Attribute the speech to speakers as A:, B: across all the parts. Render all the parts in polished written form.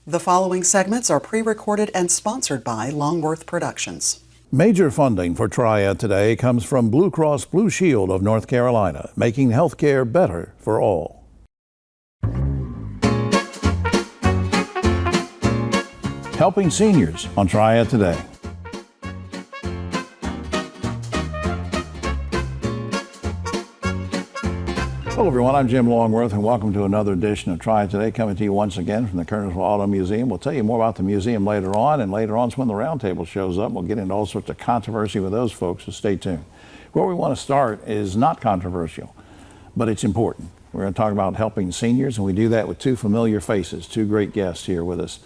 A: The following segments are pre-recorded and sponsored by Longworth Productions.
B: Major funding for Triad Today comes from Blue Cross Blue Shield of North Carolina, making healthcare better for all. Helping seniors on Triad Today. Hello everyone, I'm Jim Longworth and welcome to another edition of Triad Today, coming to you once again from the Kernersville Auto Museum. We'll tell you more about the museum later on, and later on is when the roundtable shows up. We'll get into all sorts of controversy with those folks, so stay tuned. Where we want to start is not controversial, but it's important. We're going to talk about helping seniors, and we do that with two familiar faces, two great guests here with us.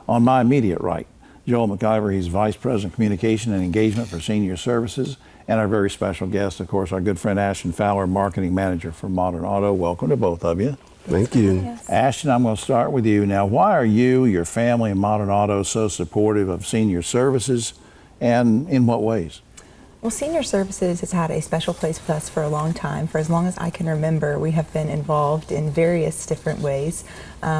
B: On my immediate right, Joel McIver, he's Vice President Communication and Engagement for Senior Services, and our very special guest, of course, our good friend Ashton Fowler, Marketing Manager for Modern Auto. Welcome to both of you.
C: Thank you.
D: Yes.
B: Ashton, I'm going to start with you. Now, why are you, your family, and Modern Auto so supportive of senior services, and in what ways?
D: Well, Senior Services has had a special place with us for a long time. For as long as I can remember, we have been involved in various different ways.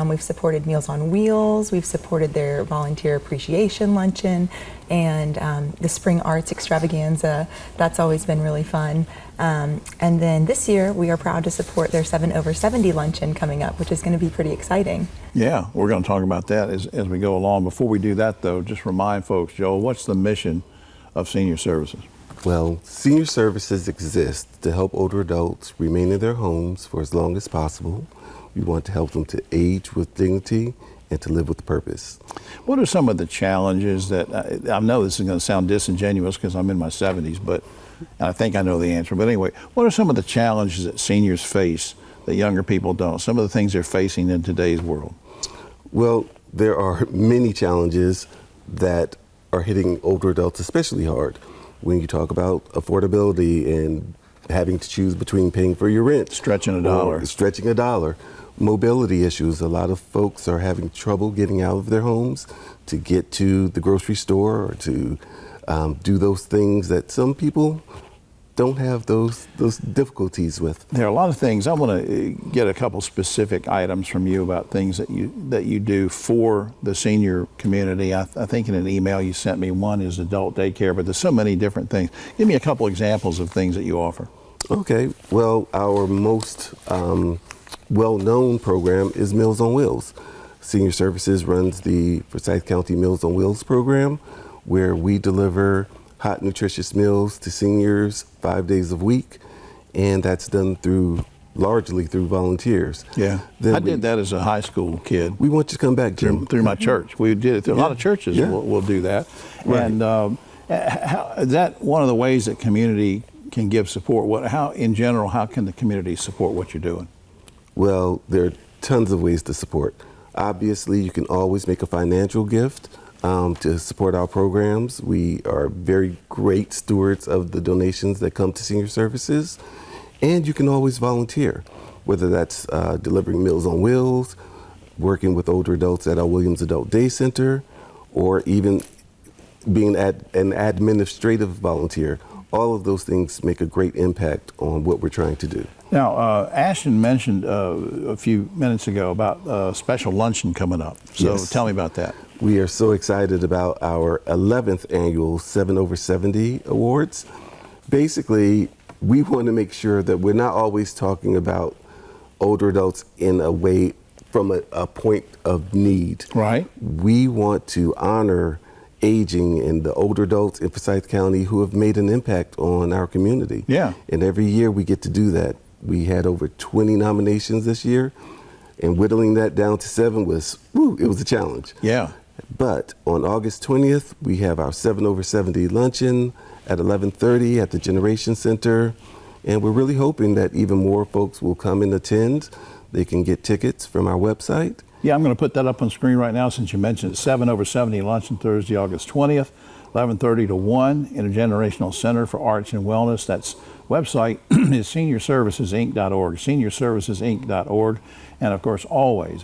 D: We've supported Meals on Wheels, we've supported their volunteer appreciation luncheon, and the Spring Arts Extravaganza. That's always been really fun. And then this year, we are proud to support their 7 over 70 luncheon coming up, which is going to be pretty exciting.
B: Yeah, we're going to talk about that as we go along. Before we do that, though, just remind folks, Joel, what's the mission of Senior Services?
C: Well, Senior Services exists to help older adults remain in their homes for as long as possible. We want to help them to age with dignity and to live with purpose.
B: What are some of the challenges that, I know this is going to sound disingenuous because I'm in my 70s, but I think I know the answer. But anyway, what are some of the challenges that seniors face that younger people don't? Some of the things they're facing in today's world?
C: Well, there are many challenges that are hitting older adults especially hard. When you talk about affordability and having to choose between paying for your rent.
B: Stretching a dollar.
C: Mobility issues. A lot of folks are having trouble getting out of their homes to get to the grocery store or to do those things that some people don't have those difficulties with.
B: There are a lot of things. I want to get a couple specific items from you about things that you do for the senior community. I think in an email you sent me, one is adult daycare, but there's so many different things. Give me a couple examples of things that you offer.
C: Okay, well, our most well-known program is Meals on Wheels. Senior Services runs the Forsyth County Meals on Wheels program, where we deliver hot, nutritious meals to seniors 5 days a week, and that's done largely through volunteers.
B: Yeah, I did that as a high school kid.
C: We want you to come back, Jim.
B: Through my church. We did it through a lot of churches. Will do that.
C: Right.
B: And is that one of the ways that community can give support? How can the community support what you're doing?
C: Well, there are tons of ways to support. Obviously, you can always make a financial gift to support our programs. We are very great stewards of the donations that come to Senior Services. And you can always volunteer, whether that's delivering Meals on Wheels, working with older adults at our Williams Adult Day Center, or even being an administrative volunteer. All of those things make a great impact on what we're trying to do.
B: Now, Ashton mentioned a few minutes ago about a special luncheon coming up. So
C: Yes.
B: Tell me about that.
C: We are so excited about our 11th annual 7 over 70 awards. Basically, we want to make sure that we're not always talking about older adults in a way from a point of need.
B: Right.
C: We want to honor aging and the older adults in Forsyth County who have made an impact on our community.
B: Yeah.
C: And every year we get to do that. We had over 20 nominations this year, and whittling that down to 7 it was a challenge.
B: Yeah.
C: But on August 20th, we have our 7 over 70 luncheon at 11:30 at the Generation Center. And we're really hoping that even more folks will come and attend. They can get tickets from our website.
B: Yeah, I'm going to put that up on screen right now since you mentioned it. 7 over 70 luncheon Thursday, August 20th, 11:30 to 1, Intergenerational Center for Arts and Wellness. That's website is seniorservicesinc.org, seniorservicesinc.org. And of course,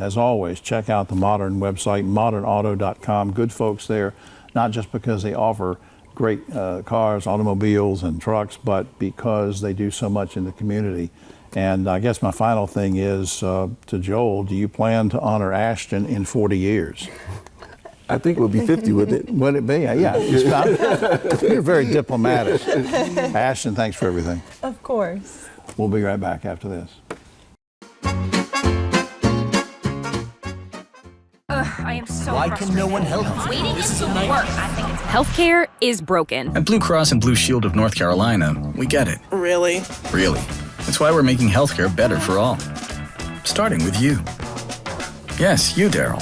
B: as always, check out the Modern website, modernauto.com. Good folks there, not just because they offer great cars, automobiles, and trucks, but because they do so much in the community. And I guess my final thing is to Joel, do you plan to honor Ashton in 40 years?
C: I think it would be 50, wouldn't it?
B: Would it be? Yeah. You're very diplomatic. Ashton, thanks for everything.
D: Of course.
B: We'll be right back after this.
E: I am so
F: Why can no one help you?
E: Waiting is the work. Healthcare is broken.
F: At Blue Cross and Blue Shield of North Carolina, we get it.
G: Really?
F: Really. That's why we're making healthcare better for all. Starting with you. Yes, you, Daryl.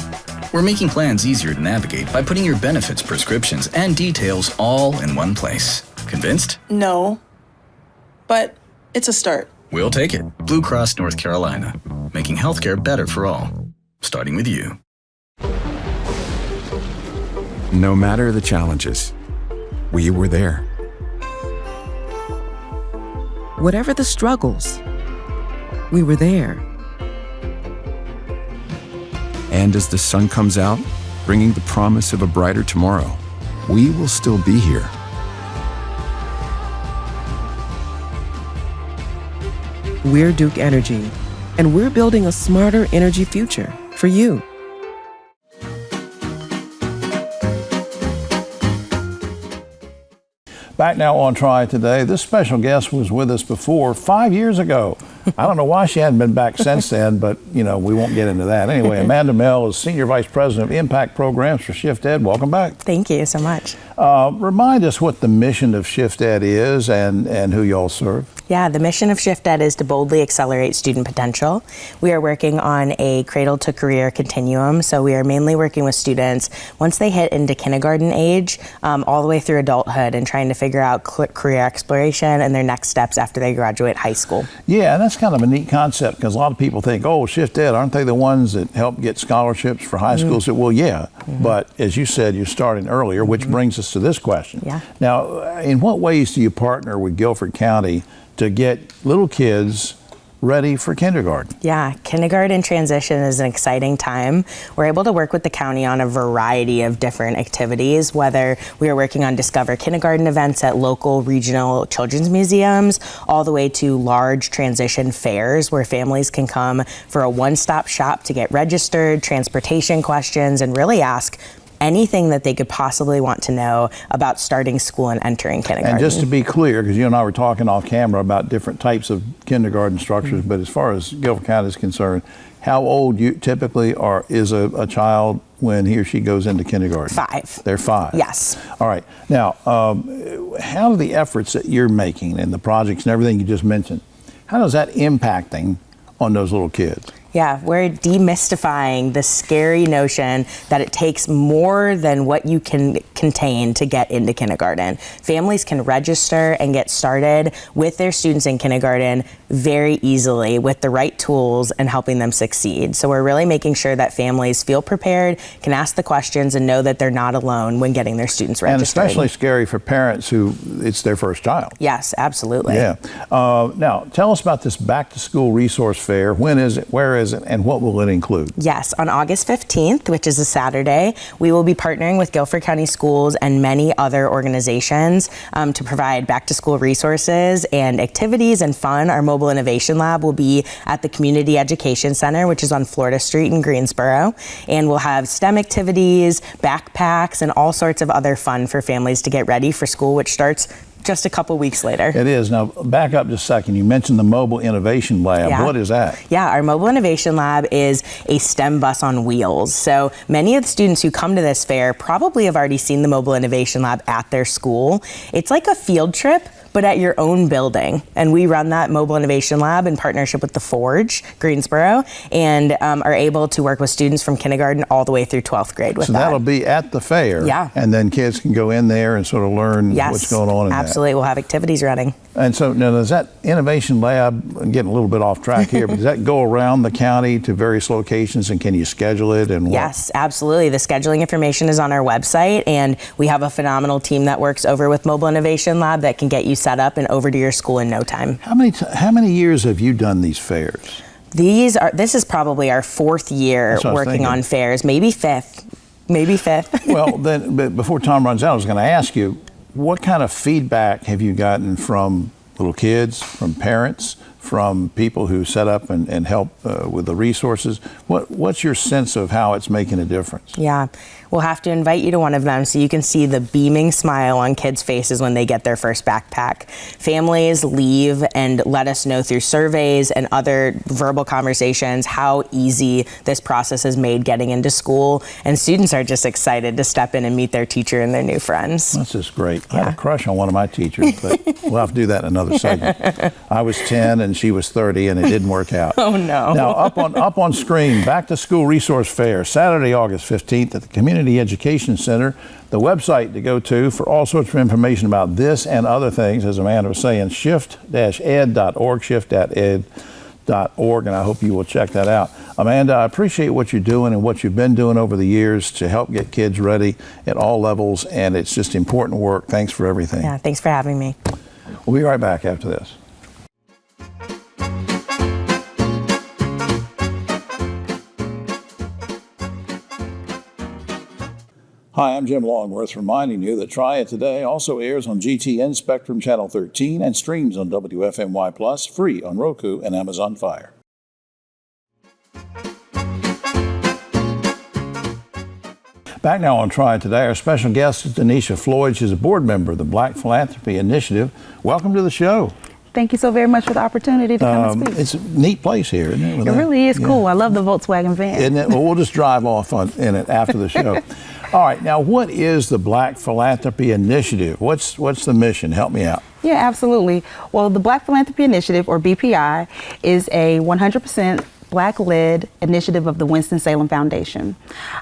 F: We're making plans easier to navigate by putting your benefits, prescriptions, and details all in one place. Convinced?
G: No. But it's a start.
F: We'll take it. Blue Cross North Carolina. Making healthcare better for all. Starting with you.
H: No matter the challenges, we were there.
I: Whatever the struggles, we were there.
H: And as the sun comes out, bringing the promise of a brighter tomorrow, we will still be here.
I: We're Duke Energy, and we're building a smarter energy future for you.
B: Back now on Triad Today. This special guest was with us before 5 years ago. I don't know why she hadn't been back since then, but we won't get into that. Anyway, Amanda Mell is Senior Vice President of Impact Programs for Shift Ed. Welcome back.
J: Thank you so much.
B: Remind us what the mission of Shift Ed is and who y'all serve.
J: Yeah, the mission of Shift Ed is to boldly accelerate student potential. We are working on a cradle to career continuum, so we are mainly working with students once they hit into kindergarten age, all the way through adulthood, and trying to figure out career exploration and their next steps after they graduate high school.
B: Yeah, and that's kind of a neat concept because a lot of people think, oh, Shift Ed, aren't they the ones that help get scholarships for high schools? Well, yeah, but as you said, you're starting earlier, which brings us to this question.
J: Yeah.
B: Now, in what ways do you partner with Guilford County to get little kids ready for kindergarten?
J: Yeah, kindergarten transition is an exciting time. We're able to work with the county on a variety of different activities, whether we are working on Discover Kindergarten events at local regional children's museums, all the way to large transition fairs where families can come for a one-stop shop to get registered, transportation questions, and really ask anything that they could possibly want to know about starting school and entering kindergarten.
B: And just to be clear, because you and I were talking off camera about different types of kindergarten structures, but as far as Guilford County is concerned, how old you typically is a child when he or she goes into kindergarten?
J: 5.
B: They're 5?
J: Yes.
B: All right. Now, how are the efforts that you're making and the projects and everything you just mentioned, how is that impacting on those little kids?
J: Yeah, we're demystifying the scary notion that it takes more than what you can contain to get into kindergarten. Families can register and get started with their students in kindergarten very easily with the right tools and helping them succeed. So we're really making sure that families feel prepared, can ask the questions, and know that they're not alone when getting their students registered.
B: And especially scary for parents who it's their first child.
J: Yes, absolutely.
B: Yeah. Now, tell us about this back to school resource fair. When is it? Where is it? And what will it include?
J: Yes, on August 15th, which is a Saturday, we will be partnering with Guilford County Schools and many other organizations to provide back to school resources and activities and fun. Our Mobile Innovation Lab will be at the Community Education Center, which is on Florida Street in Greensboro. And we'll have STEM activities, backpacks, and all sorts of other fun for families to get ready for school, which starts just a couple weeks later.
B: It is. Now, back up just a second. You mentioned the Mobile Innovation Lab.
J: Yeah.
B: What is that?
J: Yeah, our Mobile Innovation Lab is a STEM bus on wheels. So many of the students who come to this fair probably have already seen the Mobile Innovation Lab at their school. It's like a field trip, but at your own building. And we run that Mobile Innovation Lab in partnership with the Forge, Greensboro, and are able to work with students from kindergarten all the way through 12th grade with that.
B: So that'll be at the fair.
J: Yeah.
B: And then kids can go in there and sort of learn what's going on in
J: absolutely. We'll have activities running.
B: And so now does that Innovation Lab, I'm getting a little bit off track here, but does that go around the county to various locations, and can you schedule it and what?
J: Yes, absolutely. The scheduling information is on our website, and we have a phenomenal team that works over with Mobile Innovation Lab that can get you set up and over to your school in no time.
B: How many years have you done these fairs?
J: This is probably our 4th year working on fairs, maybe 5th.
B: Well, then, but before time runs out, I was going to ask you, what kind of feedback have you gotten from little kids, from parents, from people who set up and help with the resources. What's your sense of how it's making a difference?
J: Yeah, we'll have to invite you to one of them so you can see the beaming smile on kids' faces when they get their first backpack. Families leave and let us know through surveys and other verbal conversations how easy this process has made getting into school, and students are just excited to step in and meet their teacher and their new friends.
B: That's just great. Yeah. I had a crush on one of my teachers, but we'll have to do that in another segment. I was 10 and she was 30, and it didn't work out.
J: Oh no.
B: Now up on screen, Back to School Resource Fair, Saturday, August 15th at the Community Education Center. The website to go to for all sorts of information about this and other things, as Amanda was saying, shift-ed.org, shift.ed.org, and I hope you will check that out. Amanda, I appreciate what you're doing and what you've been doing over the years to help get kids ready at all levels, and it's just important work. Thanks for everything.
J: Yeah, thanks for having me.
B: We'll be right back after this. Hi, I'm Jim Longworth, reminding you that Triad Today also airs on GTN Spectrum Channel 13 and streams on WFMY Plus, free on Roku and Amazon Fire. Back now on Triad Today, our special guest is Denisha Floyd. She's a board member of the Black Philanthropy Initiative. Welcome to the show.
K: Thank you so very much for the opportunity to come and speak.
B: It's a neat place here, isn't it?
K: It really is cool. I love the Volkswagen van.
B: Isn't it? Well, we'll just drive off in it after the show. All right, now what is the Black Philanthropy Initiative? What's the mission? Help me out.
K: Yeah, absolutely. Well, the Black Philanthropy Initiative, or BPI, is a 100% Black-led initiative of the Winston-Salem Foundation.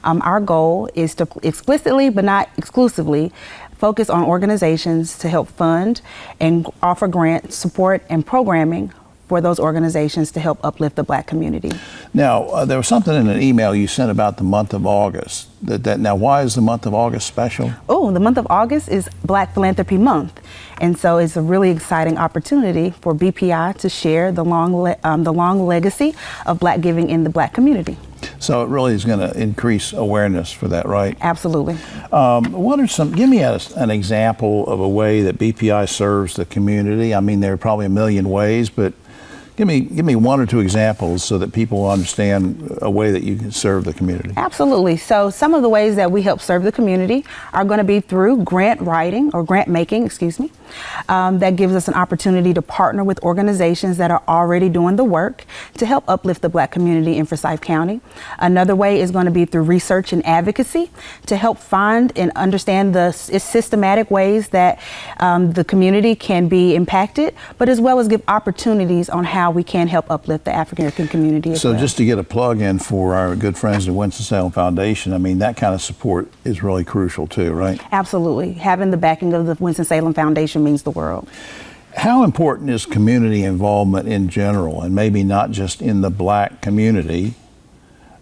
K: Our goal is to explicitly, but not exclusively, focus on organizations to help fund and offer grant support and programming for those organizations to help uplift the Black community.
B: Now, there was something in an email you sent about the month of August. Now, why is the month of August special?
K: Oh, the month of August is Black Philanthropy Month. And so it's a really exciting opportunity for BPI to share the long legacy of Black giving in the Black community.
B: So it really is going to increase awareness for that, right?
K: Absolutely.
B: Give me an example of a way that BPI serves the community. I mean, there are probably a million ways, but give me one or two examples so that people will understand a way that you can serve the community.
K: Absolutely. So some of the ways that we help serve the community are going to be through grant writing, or grant making, excuse me. That gives us an opportunity to partner with organizations that are already doing the work to help uplift the Black community in Forsyth County. Another way is going to be through research and advocacy to help find and understand the systematic ways that the community can be impacted, but as well as give opportunities on how we can help uplift the African American community as well.
B: So just to get a plug in for our good friends at Winston-Salem Foundation, I mean, that kind of support is really crucial too, right?
K: Absolutely. Having the backing of the Winston-Salem Foundation means the world.
B: How important is community involvement in general, and maybe not just in the Black community,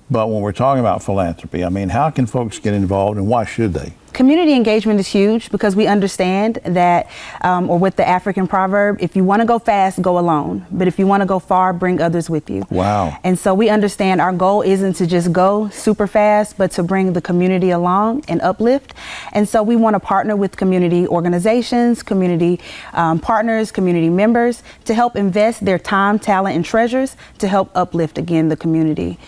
B: but when we're talking about philanthropy? I mean, how can folks get involved, and why should they?
K: Community engagement is huge because we understand that, or with the African proverb, if you want to go fast, go alone. But if you want to go far, bring others with you.
B: Wow.
K: And so we understand our goal isn't to just go super fast, but to bring the community along and uplift. And so we want to partner with community organizations, community partners, community members to help invest their time, talent, and treasures to help uplift, again, the community.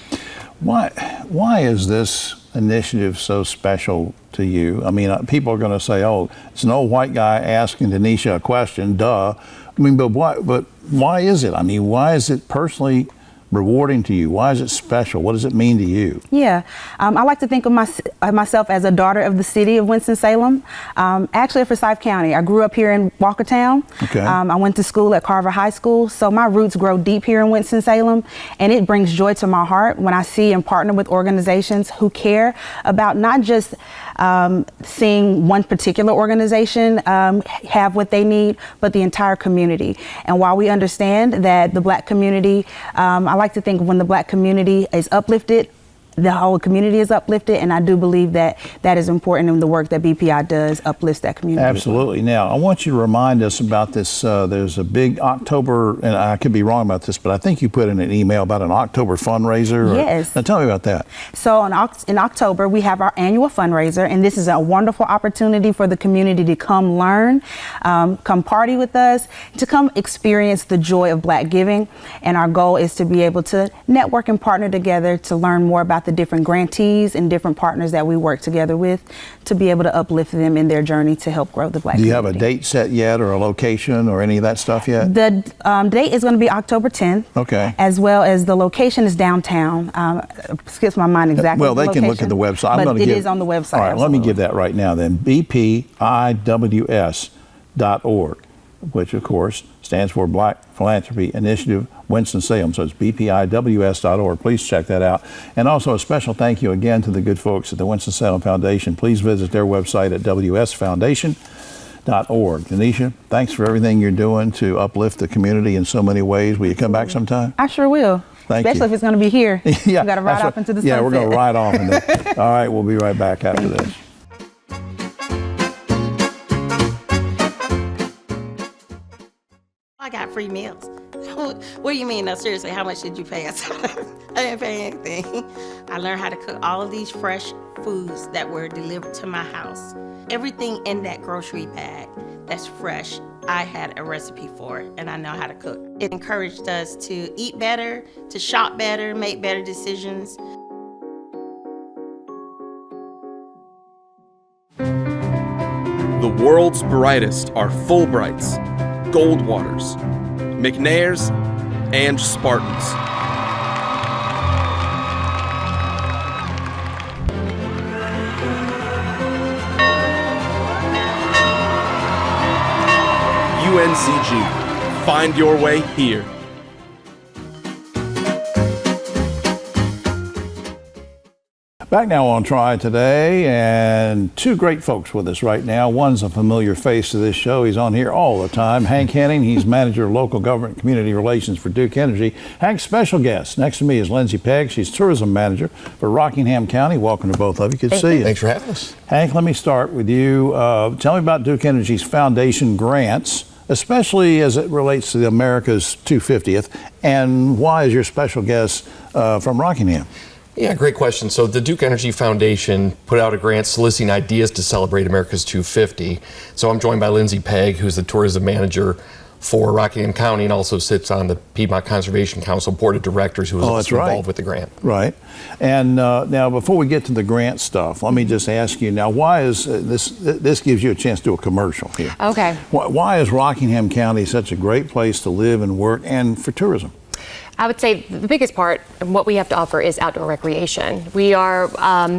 B: Why is this initiative so special to you? I mean, people are going to say, "Oh, it's an old white guy asking Denisha a question." Duh. I mean, but why is it? I mean, why is it personally rewarding to you? Why is it special? What does it mean to you?
K: Yeah, I like to think of myself as a daughter of the city of Winston-Salem. Actually, for Forsyth County. I grew up here in Walkertown.
B: Okay.
K: I went to school at Carver High School, so my roots grow deep here in Winston-Salem, and it brings joy to my heart when I see and partner with organizations who care about not just seeing one particular organization have what they need, but the entire community. And while we understand that the Black community, I like to think when the Black community is uplifted, the whole community is uplifted, and I do believe that that is important in the work that BPI does uplifts that community.
B: Absolutely. Now, I want you to remind us about this. There's a big October, and I could be wrong about this, but I think you put in an email about an October fundraiser.
K: Yes.
B: Now, tell me about that.
K: So in October, we have our annual fundraiser, and this is a wonderful opportunity for the community to come learn, come party with us, to come experience the joy of Black giving. And our goal is to be able to network and partner together to learn more about the different grantees and different partners that we work together with to be able to uplift them in their journey to help grow the Black community.
B: Do you have a date set yet, or a location, or any of that stuff yet?
K: The date is going to be October 10th.
B: Okay.
K: As well as the location is downtown. Skips my mind exactly.
B: Well, they can look at the website.
K: But it is on the website.
B: All right, let me give that right now then. bpiws.org, which of course stands for Black Philanthropy Initiative Winston-Salem. So it's bpiws.org. Please check that out. And also a special thank you again to the good folks at the Winston-Salem Foundation. Please visit their website at wsfoundation.org. Denisha, thanks for everything you're doing to uplift the community in so many ways. Will you come back sometime?
K: I sure will.
B: Thank
K: Especially
B: you.
K: if it's going to be here.
B: Yeah,
K: we got to ride off into the sunset.
B: Yeah, we're going to ride off into All right, we'll be right back after this.
L: I got free meals. What do you mean? No, seriously, how much did you pay us? I didn't pay anything. I learned how to cook all of these fresh foods that were delivered to my house. Everything in that grocery bag that's fresh, I had a recipe for it, and I know how to cook. It encouraged us to eat better, to shop better, make better decisions.
M: The world's brightest are Fulbrights, Goldwaters, McNairs, and Spartans. UNCG. Find your way here.
B: Back now on Triad Today, and two great folks with us right now. One's a familiar face to this show. He's on here all the time. Hank Henning, he's Manager of Local Government and Community Relations for Duke Energy. Hank's special guest next to me is Lindsay Pegg. She's Tourism Manager for Rockingham County. Welcome to both of you. Good to see you.
N: Thanks for having us.
B: Hank, let me start with you. Tell me about Duke Energy's foundation grants, especially as it relates to the America's 250th, and why is your special guest from Rockingham?
N: Yeah, great question. So the Duke Energy Foundation put out a grant soliciting ideas to celebrate America's 250. So I'm joined by Lindsay Pegg, who's the tourism manager for Rockingham County and also sits on the Piedmont Conservation Council Board of Directors, who is also involved with the grant.
B: Right. And now, before we get to the grant stuff, let me just ask you now, why is this gives you a chance to do a commercial here.
O: Okay.
B: Why is Rockingham County such a great place to live and work and for tourism?
O: I would say the biggest part of what we have to offer is outdoor recreation. We are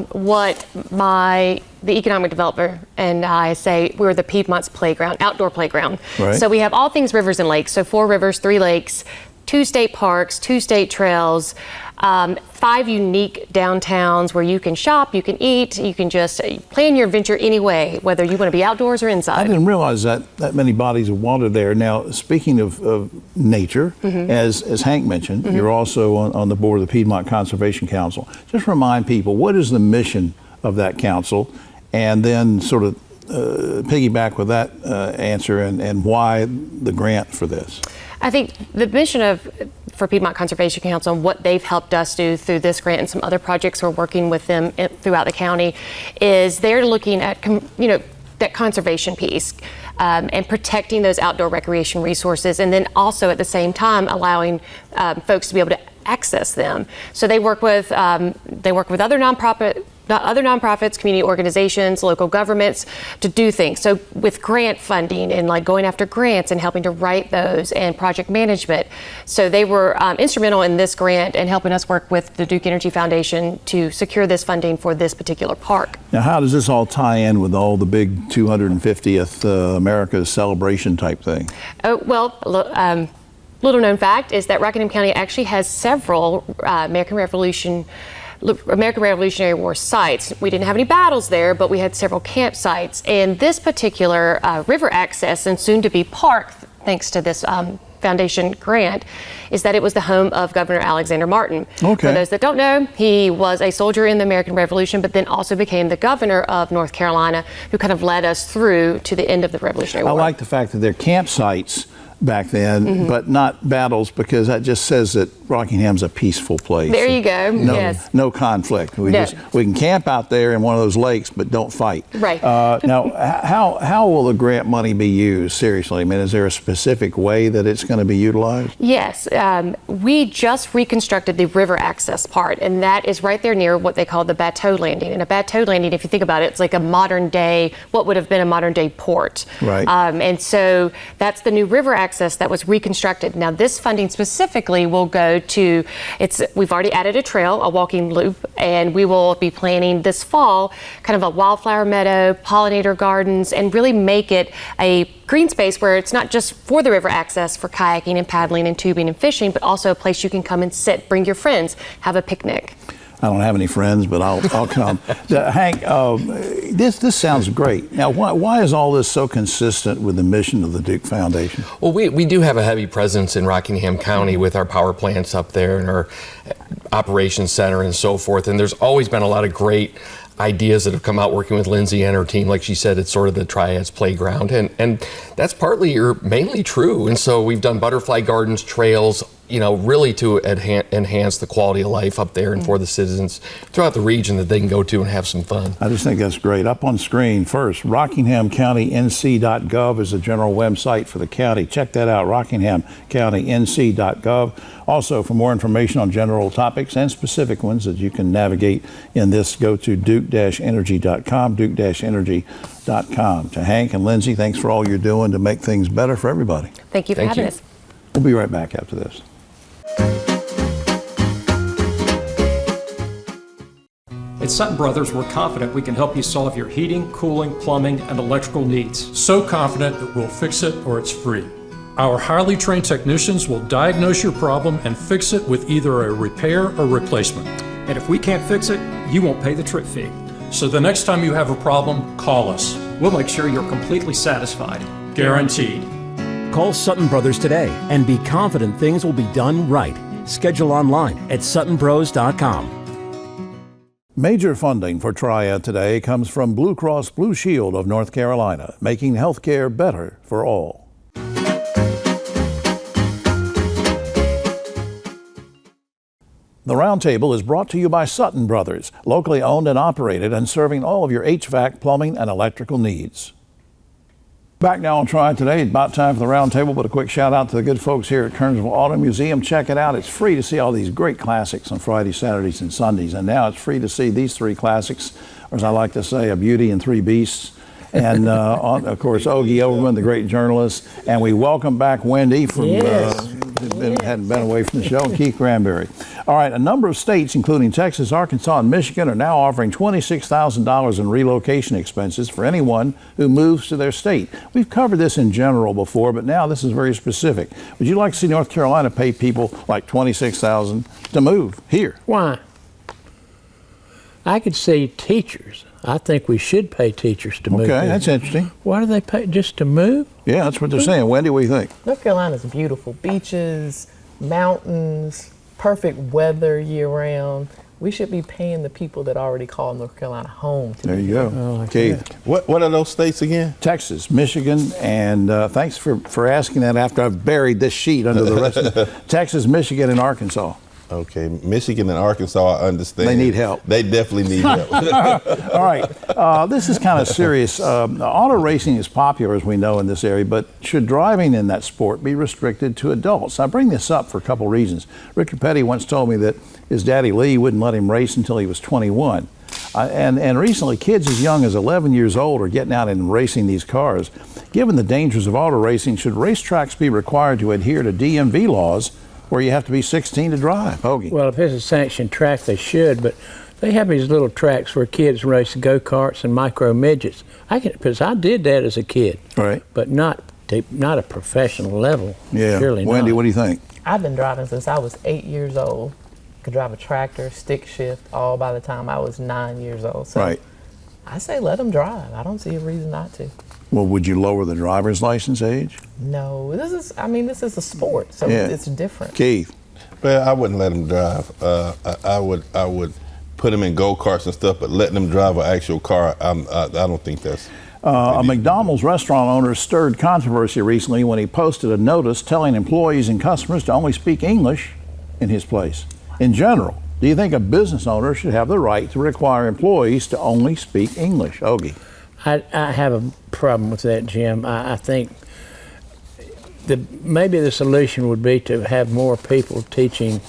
O: what the economic developer and I say we're the Piedmont's playground, outdoor playground.
B: Right.
O: So we have all things rivers and lakes. So 4 rivers, 3 lakes, 2 state parks, 2 state trails, 5 unique downtowns where you can shop, you can eat, you can just plan your adventure any way, whether you want to be outdoors or inside.
B: I didn't realize that many bodies of water there. Now, speaking of nature, as Hank mentioned, you're also on the board of the Piedmont Conservation Council. Just remind people, what is the mission of that council, and then sort of piggyback with that answer and why the grant for this.
O: I think the mission for Piedmont Conservation Council and what they've helped us do through this grant and some other projects we're working with them throughout the county is they're looking at, that conservation piece and protecting those outdoor recreation resources, and then also at the same time allowing folks to be able to access them. So they work with other nonprofits, community organizations, local governments to do things. So with grant funding and like going after grants and helping to write those and project management. So they were instrumental in this grant and helping us work with the Duke Energy Foundation to secure this funding for this particular park.
B: Now, how does this all tie in with all the big 250th America's celebration type thing?
O: Little known fact is that Rockingham County actually has several American Revolutionary War sites. We didn't have any battles there, but we had several campsites. And this particular river access and soon to be park, thanks to this Foundation grant is that it was the home of Governor Alexander Martin.
B: Okay.
O: For those that don't know, he was a soldier in the American Revolution, but then also became the governor of North Carolina, who kind of led us through to the end of the Revolutionary War.
B: I like the fact that they're campsites back then, but not battles, because that just says that Rockingham's a peaceful place.
O: There you go.
B: No,
O: Yes.
B: no conflict. We can camp out there in one of those lakes, but don't fight.
O: Right.
B: Now, how will the grant money be used? Seriously, I mean, is there a specific way that it's going to be utilized?
O: Yes, we just reconstructed the river access part, and that is right there near what they call the bateau landing. And a bateau landing, if you think about it, it's like a modern day, what would have been a modern day port.
B: Right.
O: And so that's the new river access that was reconstructed. Now, this funding specifically will go to, we've already added a trail, a walking loop, and we will be planning this fall kind of a wildflower meadow, pollinator gardens, and really make it a green space where it's not just for the river access for kayaking and paddling and tubing and fishing, but also a place you can come and sit, bring your friends, have a picnic.
B: I don't have any friends, but I'll come. Hank, this sounds great. Now, why is all this so consistent with the mission of the Duke Foundation?
N: Well, we do have a heavy presence in Rockingham County with our power plants up there and our operations center and so forth. And there's always been a lot of great ideas that have come out working with Lindsay and her team. Like she said, it's sort of the Triad's playground. And that's partly or mainly true. And so we've done butterfly gardens, trails, really to enhance the quality of life up there and for the citizens throughout the region that they can go to and have some fun.
B: I just think that's great. Up on screen first, rockinghamcountync.gov is the general website for the county. Check that out, rockinghamcountync.gov. Also, for more information on general topics and specific ones that you can navigate in this, go to duke-energy.com, duke-energy.com. To Hank and Lindsay, thanks for all you're doing to make things better for everybody.
O: Thank you for having us.
B: We'll be right back after this.
P: At Sutton Brothers, we're confident we can help you solve your heating, cooling, plumbing, and electrical needs.
Q: So confident that we'll fix it or it's free. Our highly trained technicians will diagnose your problem and fix it with either a repair or replacement.
P: And if we can't fix it, you won't pay the trip fee.
Q: So the next time you have a problem, call us.
P: We'll make sure you're completely satisfied.
Q: Guaranteed.
R: Call Sutton Brothers today and be confident things will be done right. Schedule online at suttonbros.com.
B: Major funding for Triad Today comes from Blue Cross Blue Shield of North Carolina, making healthcare better for all. The Roundtable is brought to you by Sutton Brothers, locally owned and operated and serving all of your HVAC, plumbing, and electrical needs. Back now on Triad Today, about time for the Roundtable, but a quick shout out to the good folks here at Kernersville Auto Museum. Check it out. It's free to see all these great classics on Fridays, Saturdays, and Sundays. And now it's free to see these three classics, or as I like to say, A Beauty and Three Beasts. And of course, Ogie Overman, the great journalist. And we welcome back Wendy from hadn't been away from the show, and Keith Granberry. All right, a number of states, including Texas, Arkansas, and Michigan, are now offering $26,000 in relocation expenses for anyone who moves to their state. We've covered this in general before, but now this is very specific. Would you like to see North Carolina pay people like $26,000 to move here?
S: Why? I could say teachers. I think we should pay teachers to move.
B: Okay, that's interesting.
S: Why do they pay just to move?
B: Yeah, that's what they're saying. Wendy, what do you think?
T: North Carolina's beautiful. Beaches, mountains, perfect weather year-round. We should be paying the people that already call North Carolina home.
B: There you go.
T: Oh,
B: Keith.
C: What are those states again?
B: Texas, Michigan, and thanks for asking that after I've buried this sheet under the rest of Texas, Michigan, and Arkansas.
C: Okay, Michigan and Arkansas, I understand.
B: They need help.
C: They definitely need help.
B: All right, this is kind of serious. Auto racing is popular, as we know, in this area, but should driving in that sport be restricted to adults? I bring this up for a couple reasons. Ricky Petty once told me that his daddy Lee wouldn't let him race until he was 21. And recently, kids as young as 11 years old are getting out and racing these cars. Given the dangers of auto racing, should racetracks be required to adhere to DMV laws where you have to be 16 to drive? Hoagie.
S: Well, if it's a sanctioned track, they should, but they have these little tracks where kids race go-karts and micro midgets. Because I did that as a kid,
B: right?
S: But not a professional level.
B: Yeah,
S: surely
B: Wendy,
S: not.
B: What do you think?
T: I've been driving since I was 8 years old. Could drive a tractor, stick shift, all by the time I was 9 years old. So
B: right.
T: I say let them drive. I don't see a reason not to.
B: Well, would you lower the driver's license age?
T: No, this is a sport, so
B: Yeah.
T: it's different.
B: Keith?
U: Well, I wouldn't let them drive. I would put them in go-karts and stuff, but letting them drive an actual car, I don't think that's...
B: A McDonald's restaurant owner stirred controversy recently when he posted a notice telling employees and customers to only speak English in his place. In general, do you think a business owner should have the right to require employees to only speak English? Ogie?
S: I have a problem with that, Jim. I think maybe the solution would be to have more people teaching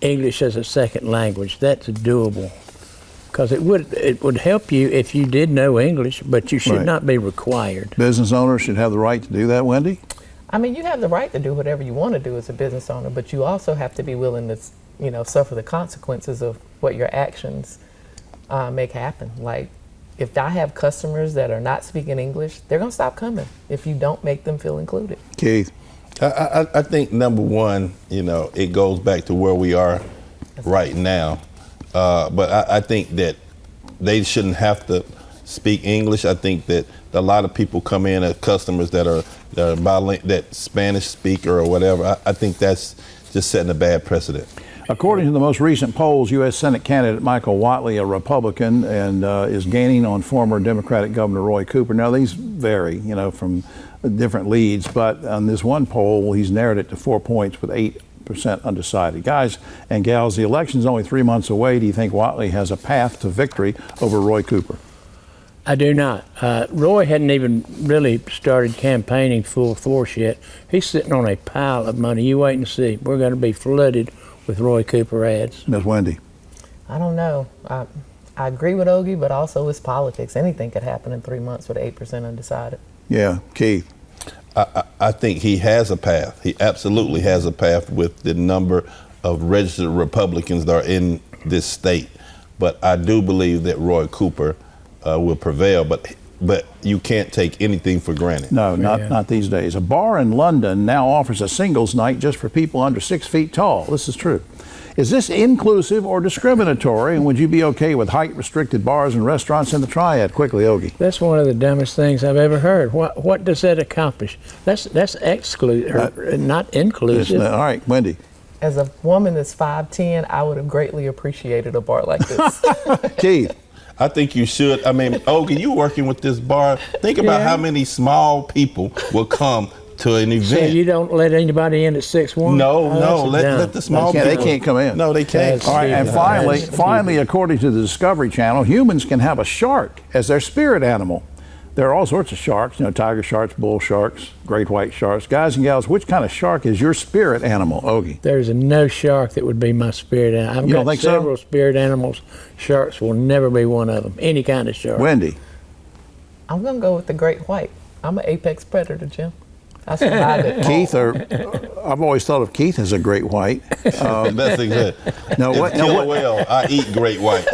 S: English as a second language. That's doable, because it would help you if you did know English, but you should not be required.
B: Business owners should have the right to do that, Wendy?
T: I mean, you have the right to do whatever you want to do as a business owner, but you also have to be willing to, suffer the consequences of what your actions make happen. Like, if I have customers that are not speaking English, they're going to stop coming if you don't make them feel included.
B: Keith?
U: I think, number one, it goes back to where we are right now. But I think that they shouldn't have to speak English. I think that a lot of people come in as customers that are bilingual, that Spanish speaker or whatever. I think that's just setting a bad precedent.
B: According to the most recent polls, U.S. Senate candidate Michael Whatley, a Republican, and is gaining on former Democratic Governor Roy Cooper. Now, these vary, from different leads, but on this one poll, he's narrowed it to 4 points with 8% undecided. Guys and gals, the election's only 3 months away. Do you think Whatley has a path to victory over Roy Cooper?
S: I do not. Roy hadn't even really started campaigning full force yet. He's sitting on a pile of money. You wait and see. We're going to be flooded with Roy Cooper ads.
B: Ms. Wendy?
T: I don't know. I agree with Ogie, but also it's politics. Anything could happen in 3 months with 8% undecided.
B: Yeah. Keith?
U: I think he has a path. He absolutely has a path with the number of registered Republicans that are in this state. But I do believe that Roy Cooper will prevail. But you can't take anything for granted.
B: No, not these days. A bar in London now offers a singles night just for people under 6 feet tall. This is true. Is this inclusive or discriminatory? And would you be okay with height-restricted bars and restaurants in the Triad? Quickly, Ogie.
S: That's one of the dumbest things I've ever heard. What does that accomplish? That's exclusive, not inclusive.
B: All right, Wendy.
T: As a woman that's 5'10", I would have greatly appreciated a bar like this.
B: Keith?
U: I think you should. I mean, Ogie, you working with this bar. Think about how many small people will come to an event.
S: So you don't let anybody in at 6'1"?
U: No, let the small people.
B: They can't come in.
U: No, they can't.
B: All right, and finally, according to the Discovery Channel, humans can have a shark as their spirit animal. There are all sorts of sharks, tiger sharks, bull sharks, great white sharks. Guys and gals, which kind of shark is your spirit animal, Ogie?
S: There's no shark that would be my spirit animal. I've got several spirit animals. Sharks will never be one of them, any kind of shark.
B: Wendy?
T: I'm going to go with the great white. I'm an apex predator, Jim. I survived it.
B: Keith, I've always thought of Keith as a great white.
U: That's exactly.
B: Killer
U: whale. I eat great whites.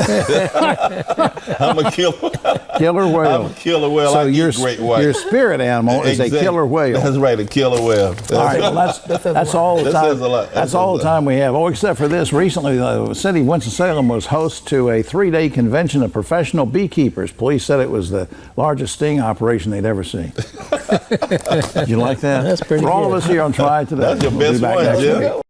U: I'm a
B: killer whale.
U: I'm a killer whale.
B: So
U: I eat great white.
B: Your spirit animal is a killer whale.
U: That's right, a killer whale.
B: All right, well, that's all the time. That's all the time we have. Oh, except for this. Recently, the city of Winston-Salem was host to a 3-day convention of professional beekeepers. Police said it was the largest sting operation they'd ever seen. Did you like that?
S: That's pretty
B: For all
S: good.
B: of us here on Triad Today.
U: That's your best one, Jim.